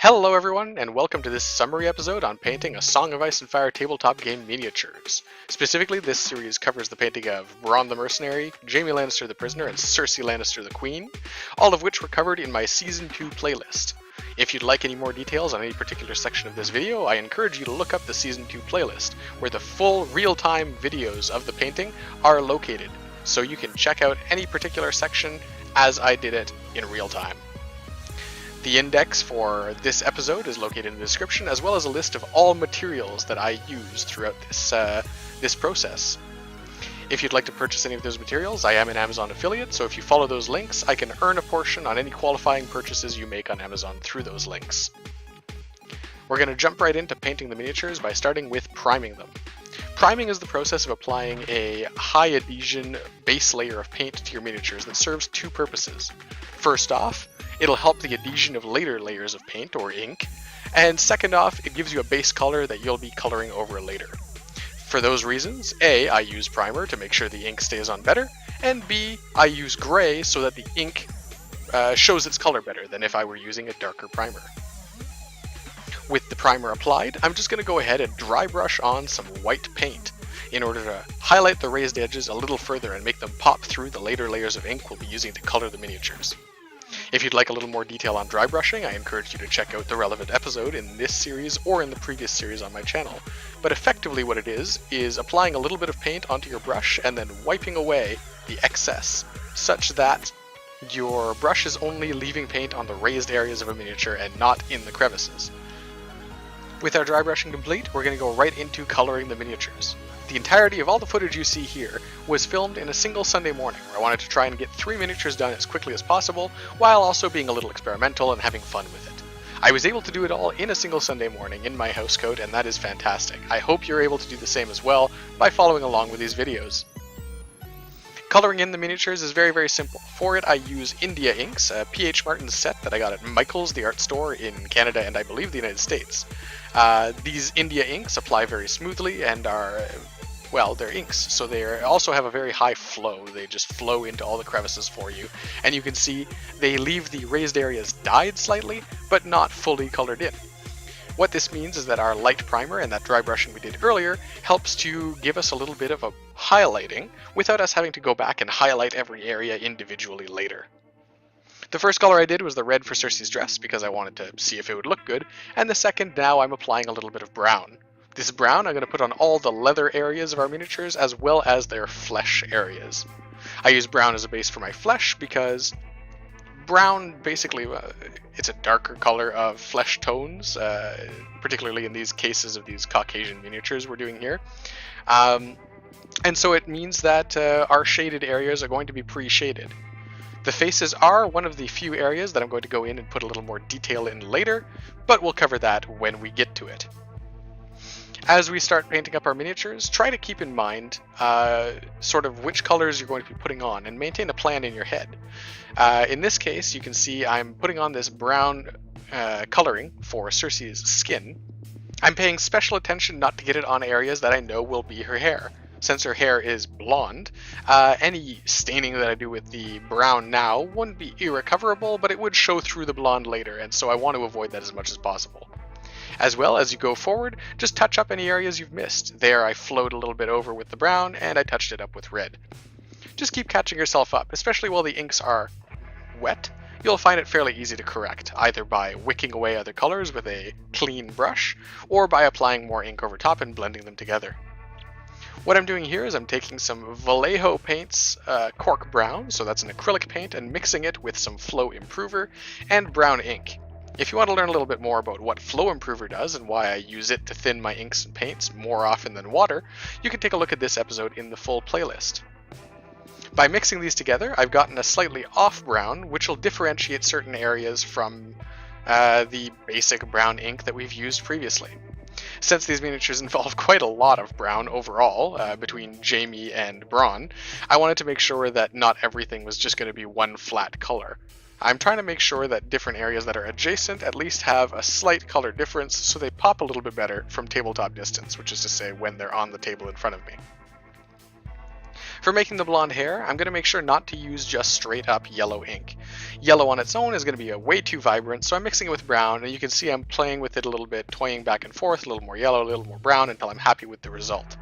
Hello everyone, and welcome to this summary episode on painting a Song of Ice and Fire tabletop game miniatures. Specifically, this series covers the painting of Bronn the Mercenary, Jaime Lannister the Prisoner, and Cersei Lannister the Queen, all of which were covered in my Season 2 playlist. If you'd like any more details on any particular section of this video, I encourage you to look up the Season 2 playlist, where the full real-time videos of the painting are located, so you can check out any particular section as I did it in real time. The index for this episode is located in the description, as well as a list of all materials that I used throughout this process. If you'd like to purchase any of those materials, I am an Amazon affiliate, so if you follow those links, I can earn a portion on any qualifying purchases you make on Amazon through those links. We're going to jump right into painting the miniatures by starting with priming them. Priming is the process of applying a high adhesion base layer of paint to your miniatures that serves two purposes. First off, it'll help the adhesion of later layers of paint or ink, and second off, it gives you a base color that you'll be coloring over later. For those reasons, A, I use primer to make sure the ink stays on better, and B, I use gray so that the ink shows its color better than if I were using a darker primer. With the primer applied, I'm just going to go ahead and dry brush on some white paint in order to highlight the raised edges a little further and make them pop through the later layers of ink we'll be using to color the miniatures. If you'd like a little more detail on dry brushing, I encourage you to check out the relevant episode in this series or in the previous series on my channel. But effectively what it is applying a little bit of paint onto your brush and then wiping away the excess, such that your brush is only leaving paint on the raised areas of a miniature and not in the crevices. With our dry brushing complete, we're going to go right into coloring the miniatures. The entirety of all the footage you see here was filmed in a single Sunday morning, where I wanted to try and get 3 miniatures done as quickly as possible, while also being a little experimental and having fun with it. I was able to do it all in a single Sunday morning in my housecoat, and that is fantastic. I hope you're able to do the same as well by following along with these videos. Coloring in the miniatures is very, very simple. For it, I use India inks, a P.H. Martin set that I got at Michael's, the art store in Canada and I believe the United States. These India inks apply very smoothly and are, well, they're inks, so they also have a very high flow. They just flow into all the crevices for you, and you can see they leave the raised areas dyed slightly, but not fully colored in. What this means is that our light primer and that dry brushing we did earlier helps to give us a little bit of a highlighting without us having to go back and highlight every area individually later. The first color I did was the red for Cersei's dress because I wanted to see if it would look good, and the second, now I'm applying a little bit of brown. This brown I'm going to put on all the leather areas of our miniatures as well as their flesh areas. I use brown as a base for my flesh because brown, basically, it's a darker color of flesh tones, particularly in these cases of these Caucasian miniatures we're doing here. And so it means that our shaded areas are going to be pre-shaded. The faces are one of the few areas that I'm going to go in and put a little more detail in later, but we'll cover that when we get to it. As we start painting up our miniatures, try to keep in mind sort of which colors you're going to be putting on and maintain a plan in your head. In this case, you can see I'm putting on this brown coloring for Cersei's skin. I'm paying special attention not to get it on areas that I know will be her hair. Since her hair is blonde, any staining that I do with the brown now wouldn't be irrecoverable, but it would show through the blonde later, and so I want to avoid that as much as possible. As well, as you go forward, just touch up any areas you've missed. There I flowed a little bit over with the brown, and I touched it up with red. Just keep catching yourself up, especially while the inks are wet. You'll find it fairly easy to correct, either by wicking away other colors with a clean brush, or by applying more ink over top and blending them together. What I'm doing here is I'm taking some Vallejo paints, cork brown, so that's an acrylic paint, and mixing it with some flow improver and brown ink. If you want to learn a little bit more about what flow improver does and why I use it to thin my inks and paints more often than water, you can take a look at this episode in the full playlist. By mixing these together, I've gotten a slightly off brown, which will differentiate certain areas from the basic brown ink that we've used previously. Since these miniatures involve quite a lot of brown overall, between Jaime and Bronn, I wanted to make sure that not everything was just going to be one flat color. I'm trying to make sure that different areas that are adjacent at least have a slight color difference so they pop a little bit better from tabletop distance, which is to say when they're on the table in front of me. For making the blonde hair, I'm going to make sure not to use just straight up yellow ink. Yellow on its own is going to be way too vibrant, so I'm mixing it with brown, and you can see I'm playing with it a little bit, toying back and forth, a little more yellow, a little more brown, until I'm happy with the result.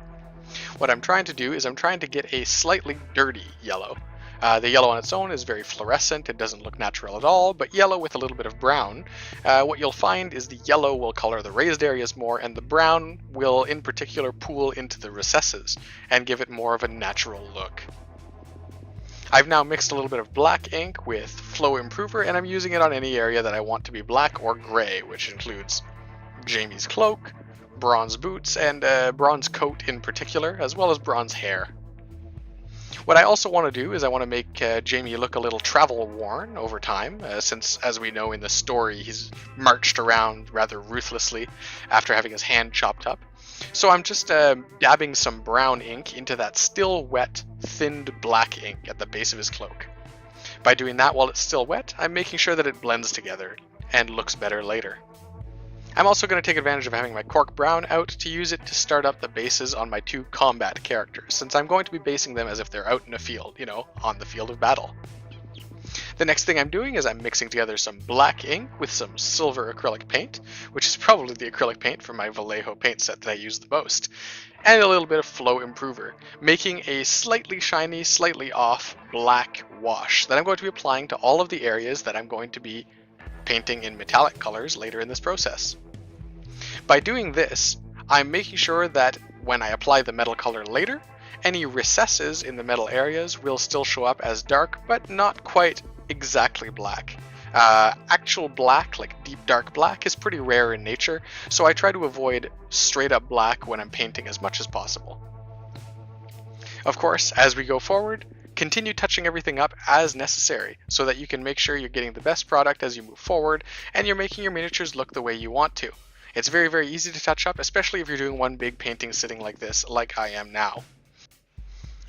What I'm trying to do is I'm trying to get a slightly dirty yellow. The yellow on its own is very fluorescent, it doesn't look natural at all, but yellow with a little bit of brown, what you'll find is the yellow will color the raised areas more, and the brown will in particular pool into the recesses and give it more of a natural look. I've now mixed a little bit of black ink with Flow Improver, and I'm using it on any area that I want to be black or gray, which includes Jamie's cloak, bronze boots, and bronze coat in particular, as well as bronze hair. What I also want to do is I want to make Jamie look a little travel worn over time, since, as we know in the story, he's marched around rather ruthlessly after having his hand chopped up. So I'm just dabbing some brown ink into that still wet, thinned black ink at the base of his cloak. By doing that while it's still wet, I'm making sure that it blends together and looks better later. I'm also going to take advantage of having my cork brown out to use it to start up the bases on my two combat characters, since I'm going to be basing them as if they're out in a field, on the field of battle. The next thing I'm doing is I'm mixing together some black ink with some silver acrylic paint, which is probably the acrylic paint from my Vallejo paint set that I use the most, and a little bit of Flow Improver, making a slightly shiny, slightly off black wash that I'm going to be applying to all of the areas that I'm going to be painting in metallic colors later in this process. By doing this, I'm making sure that when I apply the metal color later, any recesses in the metal areas will still show up as dark, but not quite exactly black. Actual black, like deep dark black, is pretty rare in nature, so I try to avoid straight up black when I'm painting as much as possible. Of course, as we go forward, continue touching everything up as necessary so that you can make sure you're getting the best product as you move forward and you're making your miniatures look the way you want to. It's very, very easy to touch up, especially if you're doing one big painting sitting like this, like I am now.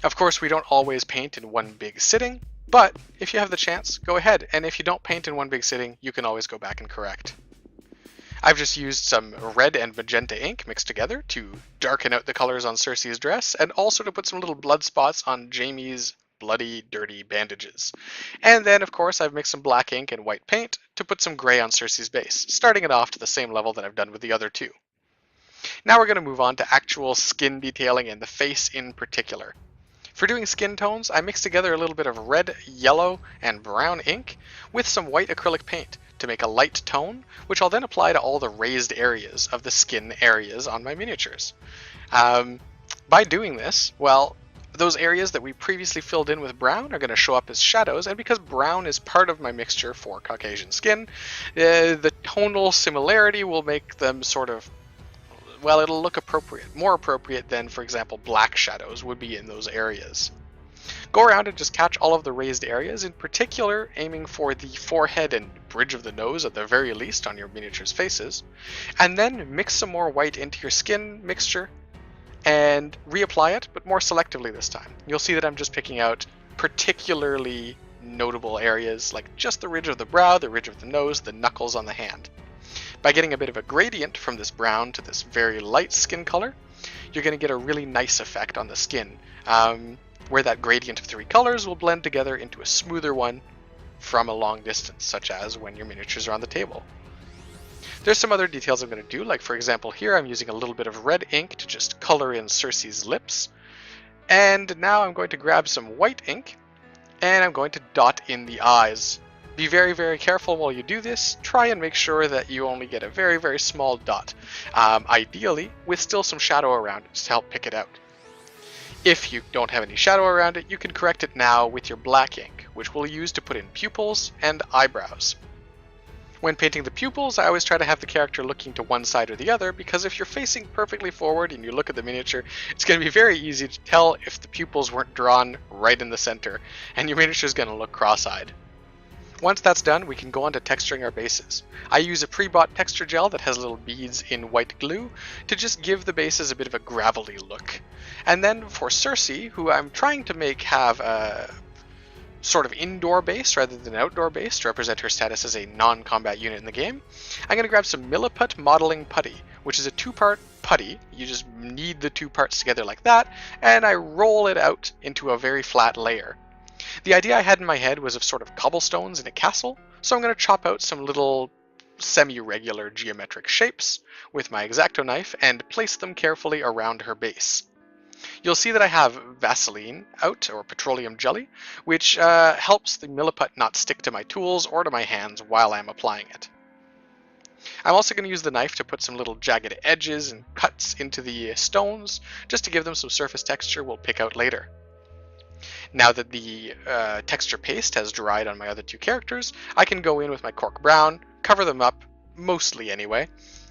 Of course, we don't always paint in one big sitting, but if you have the chance, go ahead, and if you don't paint in one big sitting, you can always go back and correct. I've just used some red and magenta ink mixed together to darken out the colors on Cersei's dress, and also to put some little blood spots on Jamie's bloody, dirty bandages. And then, of course, I've mixed some black ink and white paint to put some gray on Cersei's base, starting it off to the same level that I've done with the other two. Now we're going to move on to actual skin detailing and the face in particular. For doing skin tones, I mixed together a little bit of red, yellow, and brown ink with some white acrylic paint to make a light tone, which I'll then apply to all the raised areas of the skin areas on my miniatures. By doing this, well, those areas that we previously filled in with brown are going to show up as shadows, and because brown is part of my mixture for Caucasian skin, the tonal similarity will make them sort of, well, it'll look appropriate, more appropriate than, for example, black shadows would be in those areas. Go around and just catch all of the raised areas, in particular aiming for the forehead and bridge of the nose at the very least on your miniature's faces, and then mix some more white into your skin mixture and reapply it, but more selectively this time. You'll see that I'm just picking out particularly notable areas, like just the ridge of the brow, the ridge of the nose, the knuckles on the hand. By getting a bit of a gradient from this brown to this very light skin color, you're going to get a really nice effect on the skin, where that gradient of three colors will blend together into a smoother one from a long distance, such as when your miniatures are on the table. There's some other details I'm going to do, like for example here I'm using a little bit of red ink to just color in Cersei's lips. And now I'm going to grab some white ink and I'm going to dot in the eyes. Be very, very careful while you do this. Try and make sure that you only get a very, very small dot, ideally with still some shadow around it to help pick it out. If you don't have any shadow around it, you can correct it now with your black ink, which we'll use to put in pupils and eyebrows. When painting the pupils, I always try to have the character looking to one side or the other, because if you're facing perfectly forward and you look at the miniature, it's going to be very easy to tell if the pupils weren't drawn right in the center, and your miniature is going to look cross-eyed. Once that's done, we can go on to texturing our bases. I use a pre-bought texture gel that has little beads in white glue to just give the bases a bit of a gravelly look. And then for Cersei, who I'm trying to make have a sort of indoor base rather than outdoor base to represent her status as a non-combat unit in the game, I'm going to grab some Milliput Modeling Putty, which is a two-part putty. You just knead the two parts together like that, and I roll it out into a very flat layer. The idea I had in my head was of sort of cobblestones in a castle, so I'm going to chop out some little semi-regular geometric shapes with my X-Acto knife and place them carefully around her base. You'll see that I have Vaseline out, or petroleum jelly, which helps the milliput not stick to my tools or to my hands while I'm applying it. I'm also going to use the knife to put some little jagged edges and cuts into the stones, just to give them some surface texture we'll pick out later. Now that the texture paste has dried on my other two characters, I can go in with my cork brown, cover them up, mostly anyway,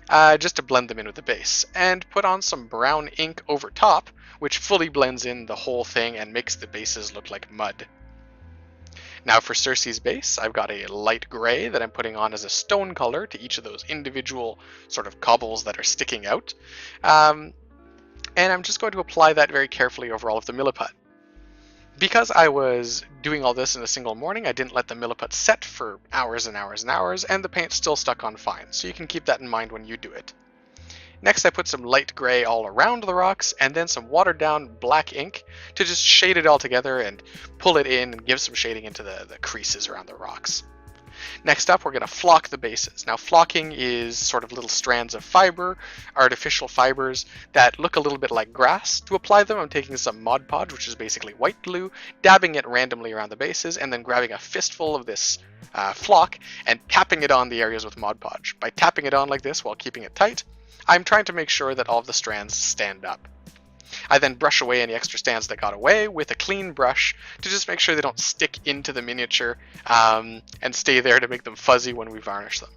just to blend them in with the base, and put on some brown ink over top, which fully blends in the whole thing and makes the bases look like mud. Now for Cersei's base, I've got a light gray that I'm putting on as a stone color to each of those individual sort of cobbles that are sticking out. And I'm just going to apply that very carefully over all of the milliput. Because I was doing all this in a single morning, I didn't let the milliput set for hours and hours and hours, and the paint still stuck on fine, so you can keep that in mind when you do it. Next I put some light gray all around the rocks, and then some watered down black ink to just shade it all together and pull it in and give some shading into the creases around the rocks. Next up, we're going to flock the bases. Now flocking is sort of little strands of fiber, artificial fibers that look a little bit like grass. To apply them, I'm taking some Mod Podge, which is basically white glue, dabbing it randomly around the bases, and then grabbing a fistful of this flock and tapping it on the areas with Mod Podge. By tapping it on like this while keeping it tight, I'm trying to make sure that all of the strands stand up. I then brush away any extra strands that got away with a clean brush to just make sure they don't stick into the miniature and stay there to make them fuzzy when we varnish them.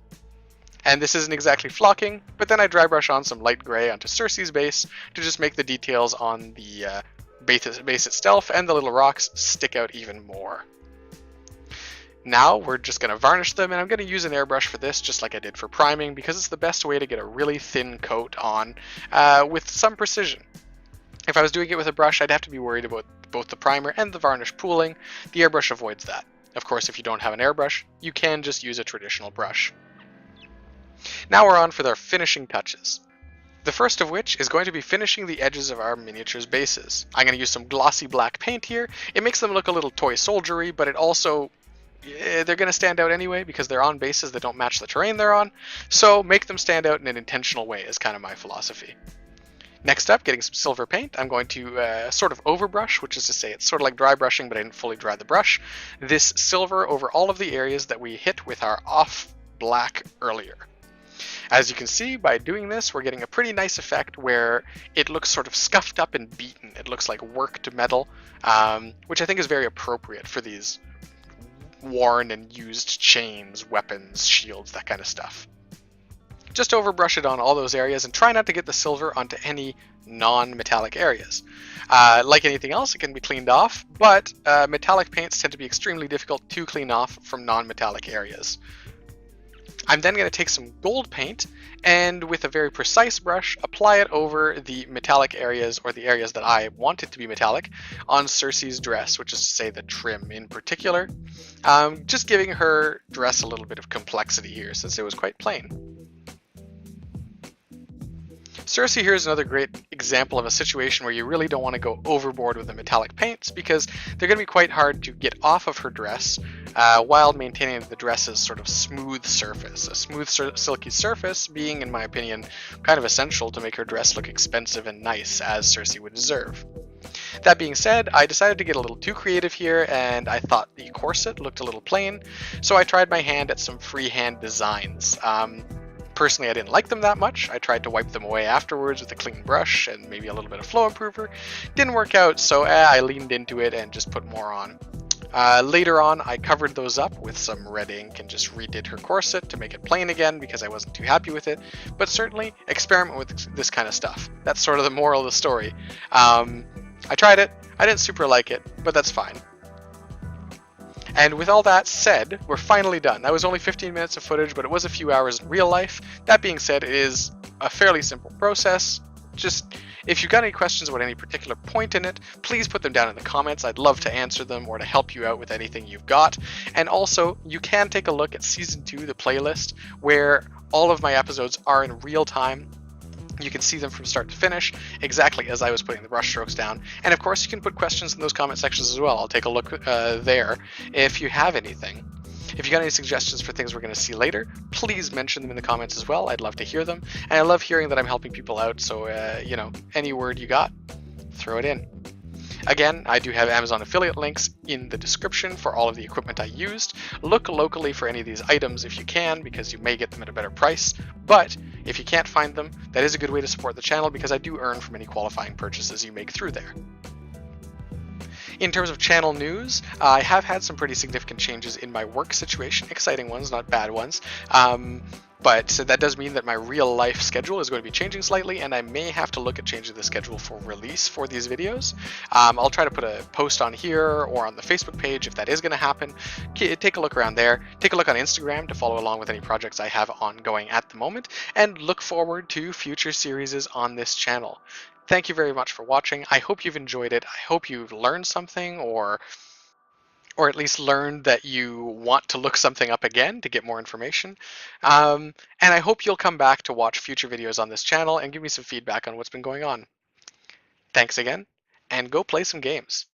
And this isn't exactly flocking, but then I dry brush on some light gray onto Cersei's base to just make the details on the base itself and the little rocks stick out even more. Now we're just going to varnish them, and I'm going to use an airbrush for this just like I did for priming because it's the best way to get a really thin coat on with some precision. If I was doing it with a brush, I'd have to be worried about both the primer and the varnish pooling. The airbrush avoids that. Of course, if you don't have an airbrush, you can just use a traditional brush. Now we're on for their finishing touches. The first of which is going to be finishing the edges of our miniatures' bases. I'm going to use some glossy black paint here. It makes them look a little toy soldiery, but it also they're going to stand out anyway because they're on bases that don't match the terrain they're on, so make them stand out in an intentional way is kind of my philosophy. Next up, getting some silver paint, I'm going to sort of overbrush, which is to say it's sort of like dry brushing, but I didn't fully dry the brush, this silver over all of the areas that we hit with our off black earlier. As you can see, by doing this, we're getting a pretty nice effect where it looks sort of scuffed up and beaten. It looks like worked metal, which I think is very appropriate for these worn and used chains, weapons, shields, that kind of stuff. Just overbrush it on all those areas and try not to get the silver onto any non-metallic areas. Like anything else, it can be cleaned off, but metallic paints tend to be extremely difficult to clean off from non-metallic areas. I'm then going to take some gold paint and with a very precise brush apply it over the metallic areas, or the areas that I want it to be metallic, on Cersei's dress, which is to say the trim in particular. Just giving her dress a little bit of complexity here since it was quite plain. Cersei here is another great example of a situation where you really don't want to go overboard with the metallic paints because they're going to be quite hard to get off of her dress while maintaining the dress's sort of smooth surface. A smooth silky surface being, in my opinion, kind of essential to make her dress look expensive and nice as Cersei would deserve. That being said, I decided to get a little too creative here and I thought the corset looked a little plain, so I tried my hand at some freehand designs. Personally, I didn't like them that much. I tried to wipe them away afterwards with a clean brush and maybe a little bit of flow improver. Didn't work out, so I leaned into it and just put more on. Later on, I covered those up with some red ink and just redid her corset to make it plain again because I wasn't too happy with it. But certainly, experiment with this kind of stuff. That's sort of the moral of the story. I tried it. I didn't super like it, but that's fine. And with all that said, we're finally done. That was only 15 minutes of footage, but it was a few hours in real life. That being said, it is a fairly simple process. Just, if you've got any questions about any particular point in it, please put them down in the comments. I'd love to answer them or to help you out with anything you've got. And also, you can take a look at Season 2, the playlist, where all of my episodes are in real time. You can see them from start to finish, exactly as I was putting the brush strokes down. And of course, you can put questions in those comment sections as well. I'll take a look there if you have anything. If you got any suggestions for things we're going to see later, please mention them in the comments as well. I'd love to hear them. And I love hearing that I'm helping people out, so, any word you got, throw it in. Again, I do have Amazon affiliate links in the description for all of the equipment I used. Look locally for any of these items if you can, because you may get them at a better price. But if you can't find them, that is a good way to support the channel because I do earn from any qualifying purchases you make through there. In terms of channel news, I have had some pretty significant changes in my work situation, exciting ones, not bad ones. But that does mean that my real life schedule is going to be changing slightly, and I may have to look at changing the schedule for release for these videos. I'll try to put a post on here or on the Facebook page if that is going to happen. Take a look around there. Take a look on Instagram to follow along with any projects I have ongoing at the moment, and look forward to future series on this channel. Thank you very much for watching. I hope you've enjoyed it. I hope you've learned something, or at least learned that you want to look something up again to get more information. And I hope you'll come back to watch future videos on this channel and give me some feedback on what's been going on. Thanks again, and go play some games.